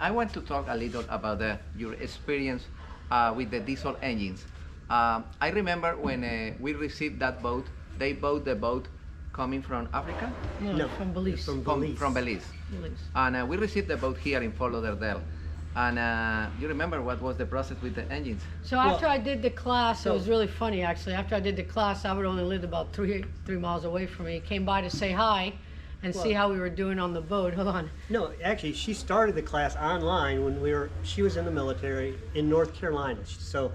I want to talk a little about your experience with the diesel engines. I remember when we received that boat, they bought the boat coming from Africa? No, from Belize. From Belize. And we received the boat here in Fort Lauderdale. And you remember what was the process with the engines? So after I did the class, it was really funny actually. After I did the class, I would only lived about three miles away from me. He came by to say hi and see how we were doing on the boat. Hold on. No, actually, she started the class online when she was in the military in North Carolina. So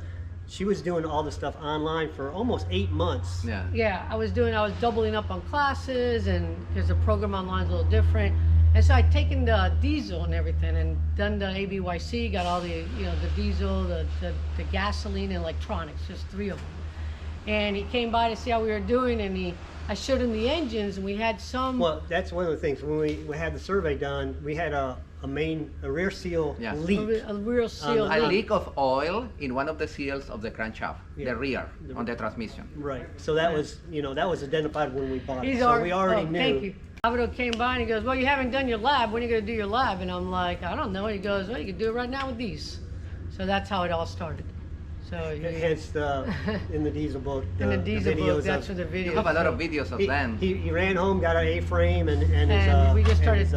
she was doing all the stuff online for almost 8 months. Yeah. Yeah, I was doubling up on classes, and because the program online is a little different. And so I'd taken the diesel and everything and done the ABYC, got all the, the diesel, the gasoline, and electronics, just 3 of them. And he came by to see how we were doing, and I showed him the engines, and we had some. Well, that's one of the things. When we had the survey done, we had a rear seal leak. A rear seal A leak of oil in one of the seals of the crankshaft, the rear, on the transmission. Right. So that was, that was identified when we bought it. So we already knew. Thank you. Alvaro came by and he goes, well, you haven't done your lab. When are you going to do your lab? And I'm like, I don't know. He goes, well, you can do it right now with these. So that's how it all started. So hence in the diesel boat. In the diesel boat, that's where the videos. You have a lot of videos of them. He ran home, got an A-frame, and we just started.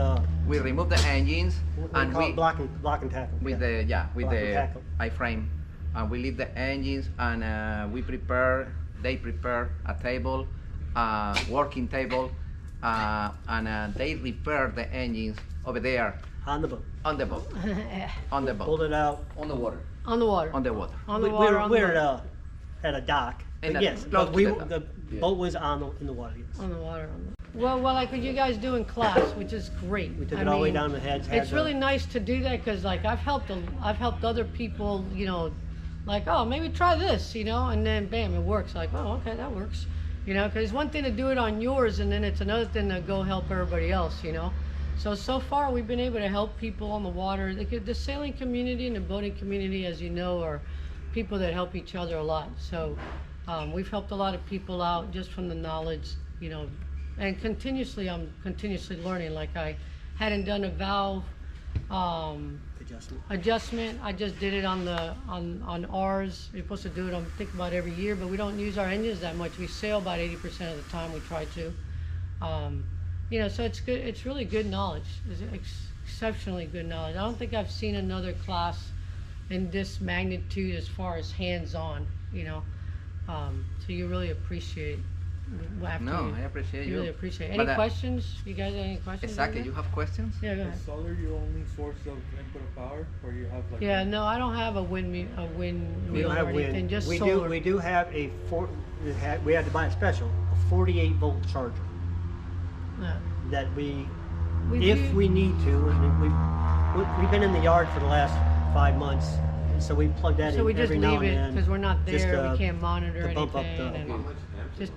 We removed the engines and we block and tackle with the I-frame, and we leave the engines, and they prepare a table, working table, and they repair the engines over there on the boat. On the boat. On the boat. Pulled it out on the water. On the water. On the water. On the water. We're at a dock. Yes, but the boat was in the water. Yes. On the water. Well, like what you guys do in class, which is great. We took it all the way down the heads. It's really nice to do that because, like, I've helped other people, like, oh, maybe try this, and then bam, it works. Like, oh, okay, that works, because it's one thing to do it on yours, and then it's another thing to go help everybody else, So far, we've been able to help people on the water. The sailing community and the boating community, as you know, are people that help each other a lot. So we've helped a lot of people out just from the knowledge, and I'm continuously learning. Like I hadn't done a valve adjustment. I just did it on ours. You're supposed to do it I think about every year, but we don't use our engines that much. We sail about 80% of the time. We try to. So it's good. It's really good knowledge. It's exceptionally good knowledge. I don't think I've seen another class in this magnitude as far as hands-on. So you really appreciate. I appreciate you. Really appreciate it. Any questions? You guys have any questions? Exactly. You have questions? Yeah, go ahead. Is solar your only source of input of power, or you have like? Yeah, no, I don't have a windmill. We don't have or anything, wind. just solar. We do have we had to buy a special, a 48-volt charger. Yeah. That if we need to, we've been in the yard for the last 5 months, and so we plug that in we just every now leave and it then. because we're not there. We can't monitor to bump anything. Up just,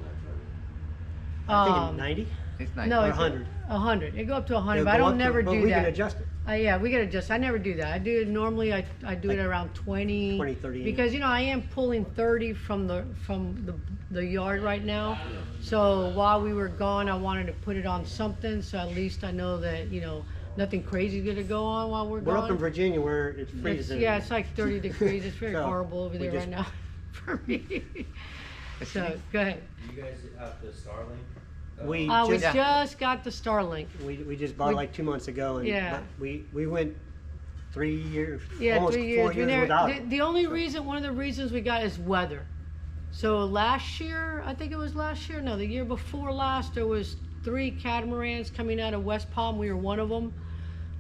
I think it's 90. It's 90. No, or it's 100. 100. It go up to 100, but I don't never do that. But we can adjust it. Yeah, we can adjust. I never do that. I do it normally. I do it around 20, 30. Because I am pulling 30 from the yard right now. So while we were gone, I wanted to put it on something, so at least I know that nothing crazy is gonna go on while we're gone. We're up in Virginia where it's freezing. It's like 30 degrees. It's very horrible over there right now for me. So go ahead. You guys have the Starlink? We just got the Starlink. We just bought it like 2 months ago, and we went 3 years, almost 4 years without it. One of the reasons we got is weather. So last year, I think it was last year, no, the year before last, there was 3 catamarans coming out of West Palm. We were one of them.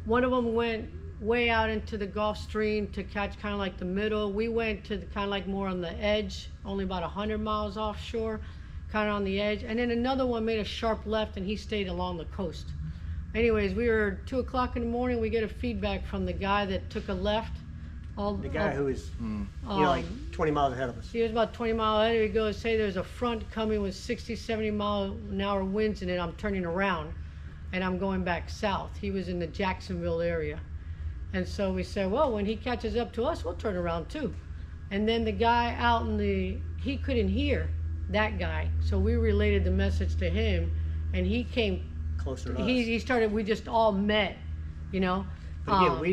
One of them went way out into the Gulf Stream to catch kind of like the middle. We went to kind of like more on the edge, only about 100 miles offshore, kind of on the edge. And then another one made a sharp left, and he stayed along the coast. Anyways, we were 2 o'clock in the morning. We get a feedback from the guy that took a left. The guy who is, like 20 miles ahead of us. He was about 20 miles ahead. He goes, say there's a front coming with 60, 70 mile an hour winds in it. I'm turning around and I'm going back south. He was in the Jacksonville area. And so we said, well, when he catches up to us, we'll turn around too. And then the guy out he couldn't hear that guy. So we related the message to him, and he came closer to us. He started, we just all met, But again, we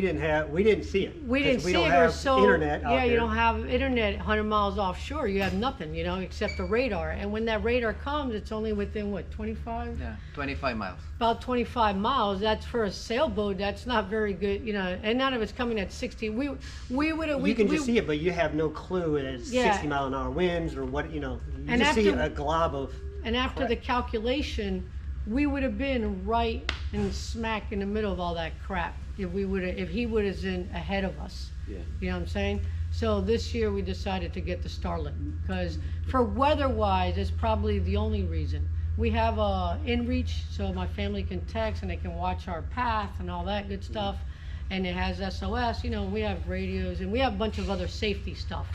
didn't see it. We 'cause didn't see don't it, or have so internet out yeah, you there. don't have internet 100 miles offshore. You have nothing, you know, except the radar. And when that radar comes, it's only within what, 25? Yeah, 25 miles. About 25 miles. That's for a sailboat. That's not very good, you know. And none of it's coming at 60. We would have. You can just see it, but you have no clue that it's Yeah. 60-mile-an-hour winds or what, you know. You And just see after- a glob of. And after the calculation, we would have been right in smack in the middle of all that crap if he would have been ahead of us. Yeah. You know what I'm saying? So this year we decided to get the Starlink because for weather-wise, it's probably the only reason. We have inReach, so my family can text and they can watch our path and all that good stuff. And it has SOS. You know, we have radios and we have a bunch of other safety stuff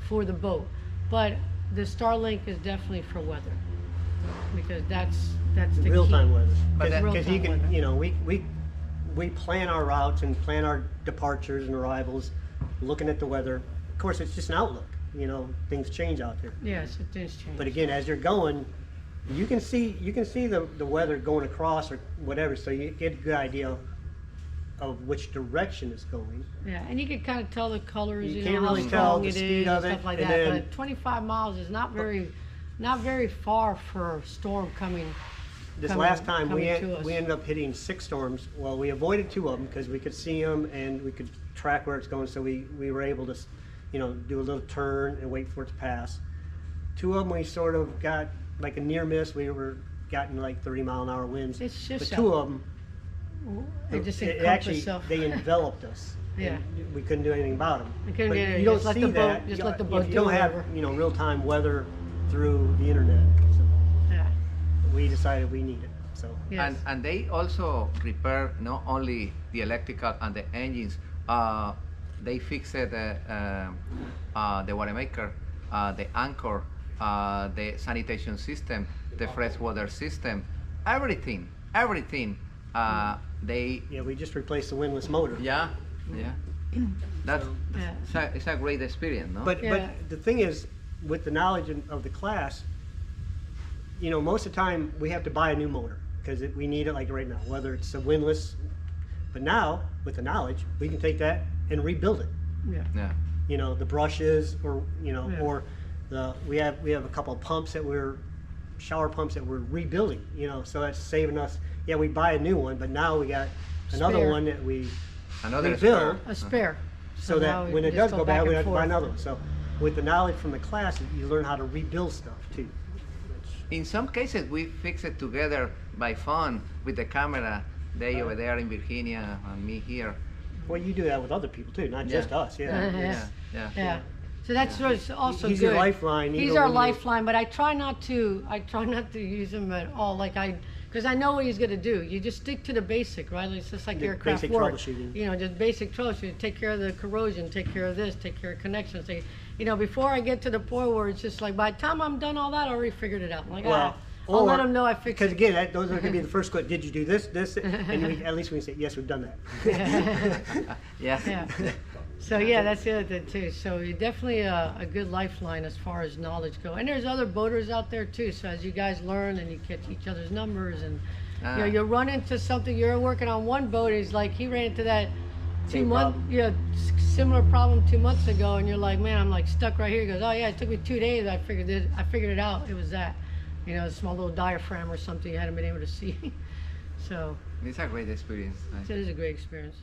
for the boat. But the Starlink is definitely for weather because that's the Real-time key. weather. But that- Because you Real-time can, weather. you know, we plan our routes and plan our departures and arrivals, looking at the weather. Of course, it's just an outlook. You know, things change out there. Yes, it does change. But again, as you're going, you can see the weather going across or whatever, so you get a good idea of which direction it's going. Yeah, and you can kind of tell the colors, You you can't know, how really tell strong the it speed is, of stuff it, like and that. then- But 25 miles is not very far for a storm coming. This coming- last time coming to us. we ended up hitting 6 storms. Well, we avoided 2 of them because we could see them and we could track where it's going. So we were able to, you know, do a little turn and wait for it to pass. 2 of them we sort of got like a near miss. We were getting like 30-mile-an-hour winds. It's just but 2 of them, They just it encompass actually stuff. they enveloped us. Yeah. And we couldn't do anything about them. We couldn't But do anything. you don't Just let see the boat- that. just you, let the if boat you do don't have whatever. you know real-time weather through the internet. So Yeah. we decided we need it. So. Yes. And they also repair not only the electrical and the engines, they fixed the watermaker, the anchor, the sanitation system, the freshwater system, everything. They Yeah, we just replaced the windlass motor. yeah. That's Yeah. it's a great experience, no? But Yeah. the thing is, with the knowledge of the class, you know, most of the time we have to buy a new motor because we need it like right now, whether it's a windlass. But now, with the knowledge, we can take that and rebuild it. Yeah. yeah. You know, the brushes, or you know, Yeah. or we have a couple of pumps that shower pumps that we're rebuilding. You know, so that's saving us. Yeah, we buy a new one, but now we got another Spare. one that we Another rebuild. A spare. So now that we when it just does go go back bad, we and have to buy forth. another one. So with the knowledge from the class, you learn how to rebuild stuff too. In some cases, we fix it together by phone with the camera. They over there in Virginia and me here. Well, you do that with other people too, not Yeah. just us. Yeah. Yeah. Yeah. Yeah. So that's what's also He's good. your lifeline. He's even our when you- lifeline, but I try not to use him at all. Because I know what he's gonna do. You just stick to the basic, right? It's just like The aircraft basic work. troubleshooting. You know, just basic troubleshooting. Take care of the corrosion. Take care of this. Take care of connections. You know, before I get to the point where it's just like by the time I'm done all that, I already figured it out. I'm like, Well, I'll let him know I fixed Because it. again, those are going to be the first question. Did you do this, and at least we can say yes, we've done that. Yeah. Yeah. So yeah, that's the other thing too. So you're definitely a good lifeline as far as knowledge go. And there's other boaters out there too. So as you guys learn and you catch each other's numbers and you know, you'll run into something. You're working on one boat. He's like he ran into that Same problem. similar problem 2 months ago, and you're like, man, I'm like stuck right here. He goes, oh yeah, it took me 2 days. I figured it out. It was that, you know, a small little diaphragm or something you hadn't been able to see. So It's a great experience. it is a great experience.